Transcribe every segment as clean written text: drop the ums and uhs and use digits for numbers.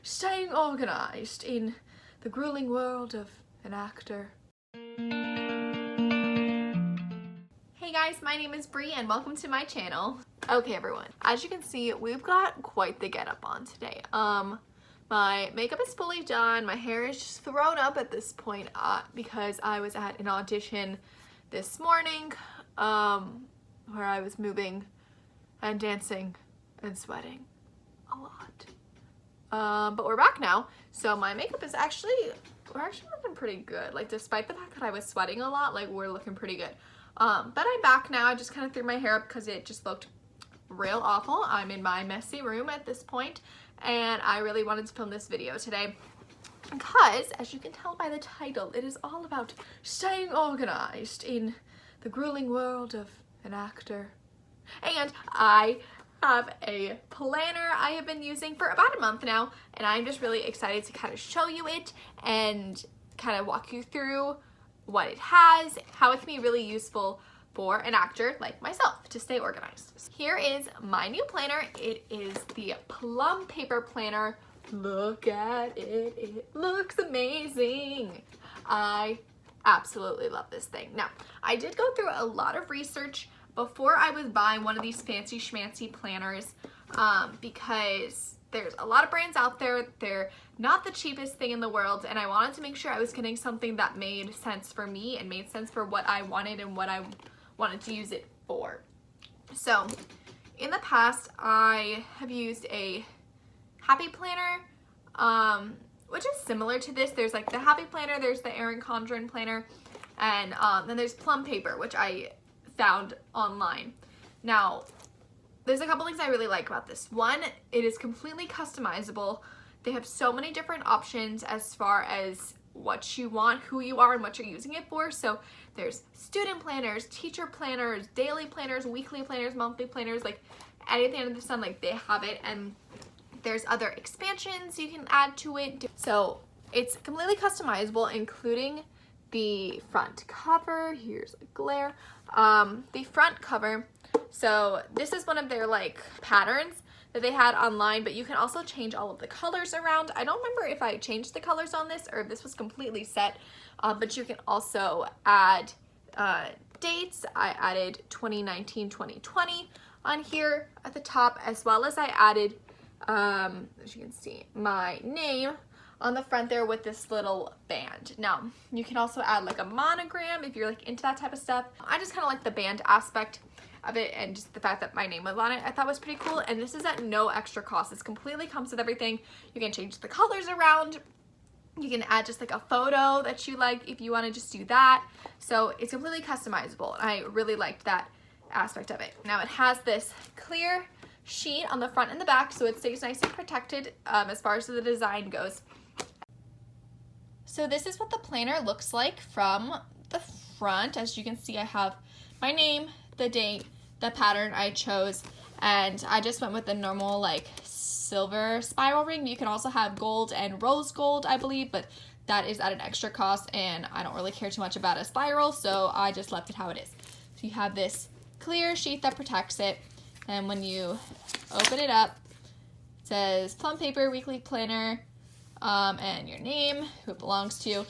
staying organized in the grueling world of an actor. Hey guys, my name is Bri and welcome to my channel. Okay everyone, as you can see, we've got quite the getup on today. My makeup is fully done, my hair is just thrown up at this point because I was at an audition this morning where I was moving and dancing and sweating a lot. But we're back now, so my makeup is we're actually looking pretty good. Like, despite the fact that I was sweating a lot, like, we're looking pretty good. But I'm back now. I just kind of threw my hair up because it just looked real awful. I'm in my messy room at this point, and I really wanted to film this video today because, as you can tell by the title, it is all about staying organized in the grueling world of an actor. And I have a planner I have been using for about a month now, and I'm just really excited to kind of show you it and kind of walk you through what it has, how it can be really useful for an actor like myself to stay organized. Here is my new planner. It is the Plum paper planner. Look at it, it looks amazing. I absolutely love this thing. Now, I did go through a lot of research before I was buying one of these fancy schmancy planners because there's a lot of brands out there. They're not the cheapest thing in the world, and I wanted to make sure I was getting something that made sense for me and made sense for what I wanted and what I wanted to use it for. So in the past, I have used a Happy Planner, which is similar to this. There's like the Happy Planner, there's the Erin Condren planner, and then there's Plum paper, which I found online. Now, there's a couple things I really like about this. One, it is completely customizable. They have so many different options as far as what you want, who you are, and what you're using it for. So there's student planners, teacher planners, daily planners, weekly planners, monthly planners, like anything under the sun, like they have it. And there's other expansions you can add to it. So it's completely customizable, including the front cover. Here's a glare. The front cover. So this is one of their like patterns that they had online, but you can also change all of the colors around. I don't remember if I changed the colors on this or if this was completely set, but you can also add dates. I added 2019, 2020 on here at the top, as well as I added, as you can see, my name on the front there with this little band. Now, you can also add like a monogram if you're like into that type of stuff. I just kind of like the band aspect of it, and just the fact that my name was on it I thought was pretty cool. And this is at no extra cost. This completely comes with everything. You can change the colors around. You can add just like a photo that you like if you want to just do that. So it's completely customizable, and I really liked that aspect of it. Now it has this clear sheet on the front and the back, so it stays nice and protected as far as the design goes. So this is what the planner looks like from the front. As you can see, I have my name, the date, the pattern I chose, and I just went with the normal like silver spiral ring. You can also have gold and rose gold, I believe, but that is at an extra cost, and I don't really care too much about a spiral, so I just left it how it is. So you have this clear sheet that protects it, and when you open it up, it says Plum paper weekly planner, and your name, who it belongs to,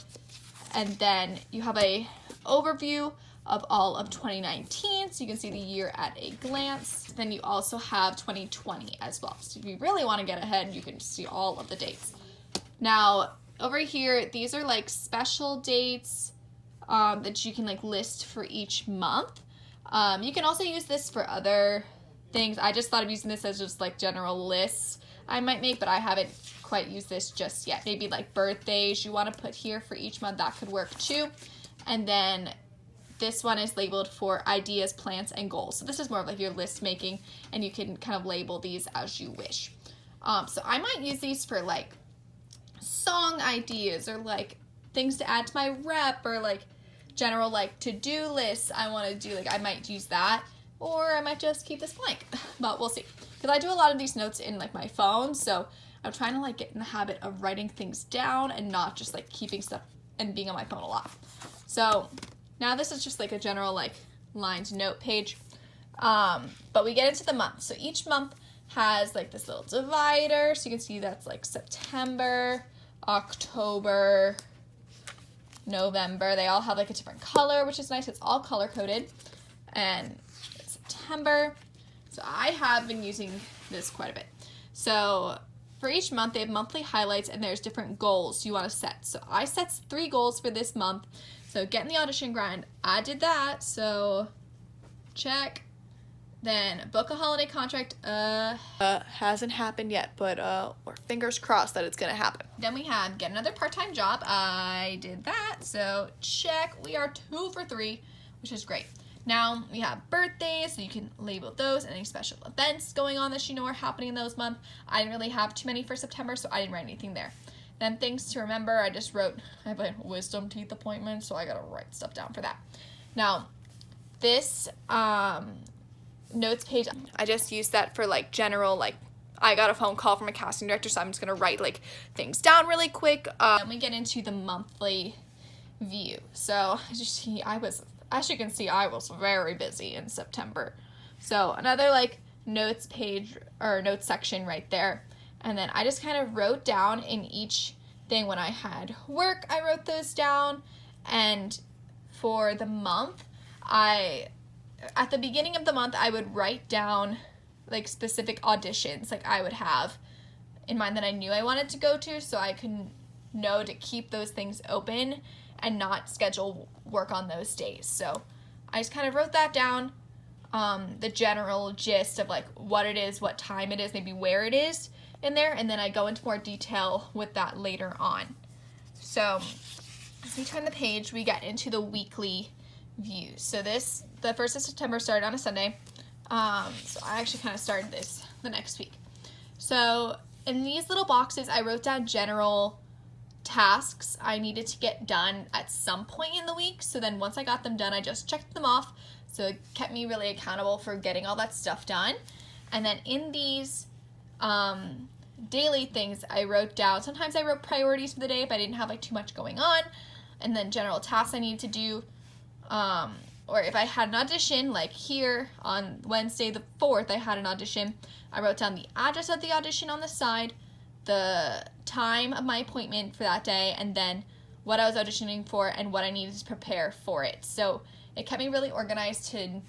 and then you have a overview of all of 2019, so you can see the year at a glance. Then you also have 2020 as well, so if you really want to get ahead, you can see all of the dates. Now over here, these are like special dates that you can like list for each month. You can also use this for other things. I just thought of using this as just like general lists I might make, but I haven't quite used this just yet. Maybe like birthdays you want to put here for each month, that could work too. And then this one is labeled for ideas, plans, and goals. So this is more of like your list making, and you can kind of label these as you wish. So I might use these for like song ideas, or like things to add to my rep, or like general like to-do lists I want to do. Like I might use that, or I might just keep this blank, but we'll see. Because I do a lot of these notes in like my phone, so I'm trying to like get in the habit of writing things down and not just like keeping stuff and being on my phone a lot. So now this is just like a general like lined note page, but we get into the month. So each month has like this little divider, so you can see that's like September, October, November. They all have like a different color, which is nice. It's all color coded. And September. So I have been using this quite a bit. So for each month, they have monthly highlights and there's different goals you want to set. So I set 3 goals for this month. So get in the audition grind. I did that. So check. Then book a holiday contract. Hasn't happened yet, but we're fingers crossed that it's gonna happen. Then we have get another part-time job. I did that, so check. We are 2 for 3, which is great. Now we have birthdays, so you can label those, and any special events going on that you know are happening in those months. I didn't really have too many for September, so I didn't write anything there. Then things to remember, I just wrote, I have a wisdom teeth appointment, so I gotta write stuff down for that. Now, this notes page, I just use that for like general, like I got a phone call from a casting director, so I'm just gonna write like things down really quick. Then we get into the monthly view. So as you can see, I was very busy in September. So another like notes page or notes section right there. And then I just kind of wrote down in each thing when I had work, I wrote those down. And for the month, at the beginning of the month, I would write down like specific auditions like I would have in mind that I knew I wanted to go to, so I could know to keep those things open and not schedule work on those days. So I just kind of wrote that down, the general gist of like what it is, what time it is, maybe where it is in there, and then I go into more detail with that later on. So as we turn the page, we get into the weekly views. So the 1st of September started on a Sunday. So I actually kind of started this the next week. So in these little boxes, I wrote down general tasks I needed to get done at some point in the week. So then once I got them done, I just checked them off. So it kept me really accountable for getting all that stuff done. And then in these daily things, I wrote down, sometimes I wrote priorities for the day if I didn't have like too much going on. And then general tasks I needed to do. Or if I had an audition, like here on Wednesday the 4th, I had an audition. I wrote down the address of the audition on the side, the time of my appointment for that day, and then what I was auditioning for and what I needed to prepare for it. So it kept me really organized to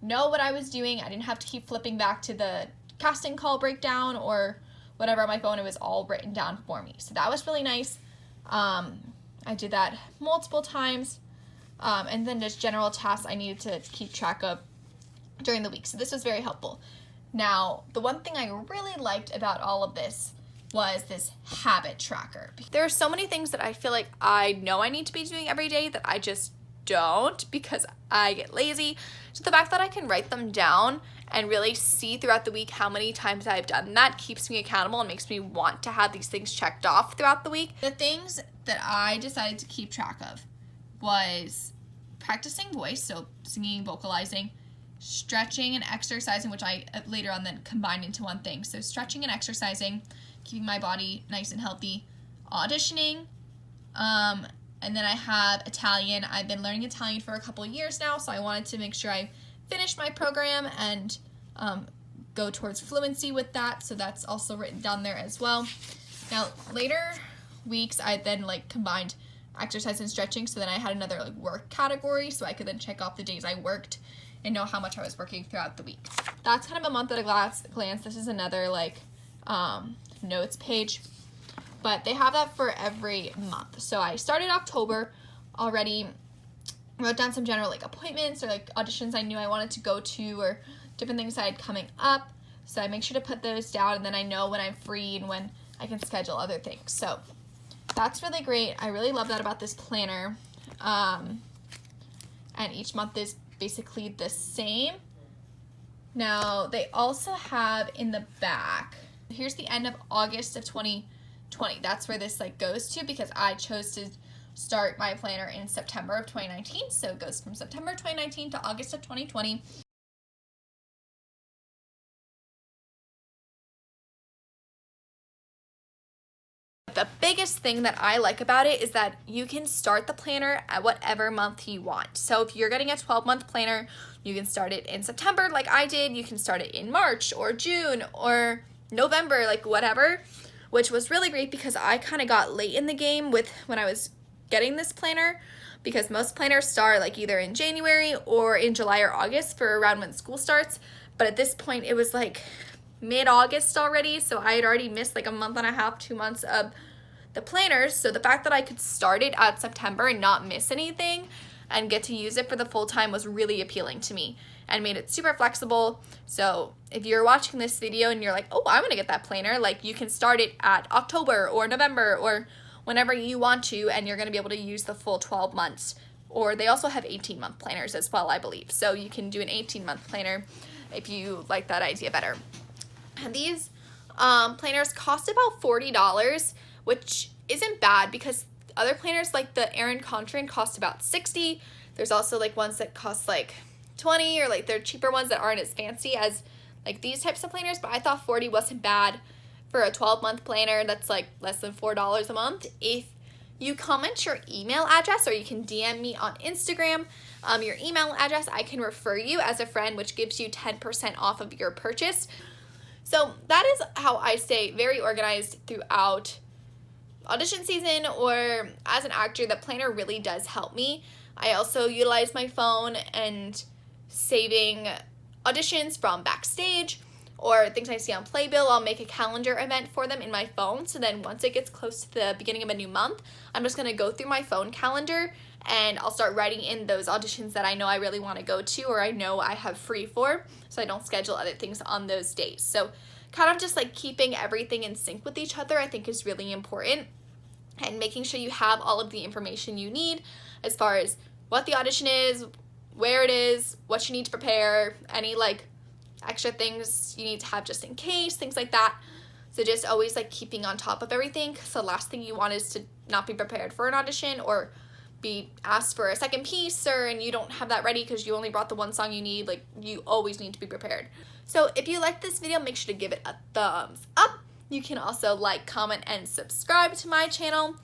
know what I was doing. I didn't have to keep flipping back to the casting call breakdown or whatever on my phone. It was all written down for me. So that was really nice. I did that multiple times. And then just general tasks I needed to keep track of during the week. So this was very helpful. Now, the one thing I really liked about all of this was this habit tracker. There are so many things that I feel like I know I need to be doing every day that I just don't because I get lazy. So the fact that I can write them down and really see throughout the week how many times I've done that keeps me accountable and makes me want to have these things checked off throughout the week. The things that I decided to keep track of was practicing voice, so singing, vocalizing, stretching and exercising, which I later on then combined into one thing. So stretching and exercising, keeping my body nice and healthy, auditioning, and then I have Italian. I've been learning Italian for a couple years now, so I wanted to make sure I finished my program and go towards fluency with that, so that's also written down there as well. Now, later weeks, I then like combined exercise and stretching, so then I had another like work category, so I could then check off the days I worked and know how much I was working throughout the week. That's kind of a month at a glance. This is another like notes page, but they have that for every month. So I started October already, wrote down some general like appointments or like auditions I knew I wanted to go to or different things I had coming up. So I make sure to put those down, and then I know when I'm free and when I can schedule other things. So that's really great. I really love that about this planner. And each month is basically the same. Now, they also have in the back, here's the end of August of 2020. That's where this like goes to, because I chose to start my planner in September of 2019. So it goes from September 2019 to August of 2020. the biggest thing that I like about it is that you can start the planner at whatever month you want. So if you're getting a 12-month planner, you can start it in September like I did. You can start it in March or June or November, like whatever, which was really great because I kind of got late in the game with when I was getting this planner, because most planners start like either in January or in July or August for around when school starts. But at this point it was like mid-August already, so I had already missed like a month and a half, 2 months of the planners. So the fact that I could start it at September and not miss anything and get to use it for the full time was really appealing to me and made it super flexible. So if you're watching this video and you're like, oh, I want to get that planner, like you can start it at October or November or whenever you want to, and you're going to be able to use the full 12 months. Or they also have 18-month planners as well, I believe. So you can do an 18-month planner if you like that idea better. And these planners cost about $40, which isn't bad because other planners like the Erin Condren cost about $60. There's also like ones that cost like $20, or like they're cheaper ones that aren't as fancy as like these types of planners, but I thought $40 wasn't bad for a 12-month planner that's like less than $4 a month. If you comment your email address, or you can DM me on Instagram, your email address, I can refer you as a friend, which gives you 10% off of your purchase. So that is how I stay very organized throughout audition season, or as an actor, the planner really does help me. I also utilize my phone and saving auditions from backstage or things I see on Playbill. I'll make a calendar event for them in my phone, so then once it gets close to the beginning of a new month, I'm just going to go through my phone calendar and I'll start writing in those auditions that I know I really want to go to, or I know I have free for, so I don't schedule other things on those days. So kind of just like keeping everything in sync with each other I think is really important, and making sure you have all of the information you need as far as what the audition is, where it is, what you need to prepare, any like extra things you need to have just in case, things like that. So just always like keeping on top of everything, because the last thing you want is to not be prepared for an audition or be asked for a second piece and you don't have that ready because you only brought the one song you need. Like, you always need to be prepared. So if you liked this video, make sure to give it a thumbs up. You can also like, comment, and subscribe to my channel,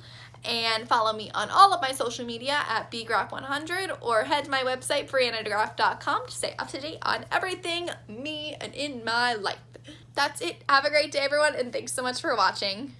and follow me on all of my social media at bgraf100, or head to my website briannagraf.com to stay up to date on everything me and in my life. That's it. Have a great day, everyone, and thanks so much for watching.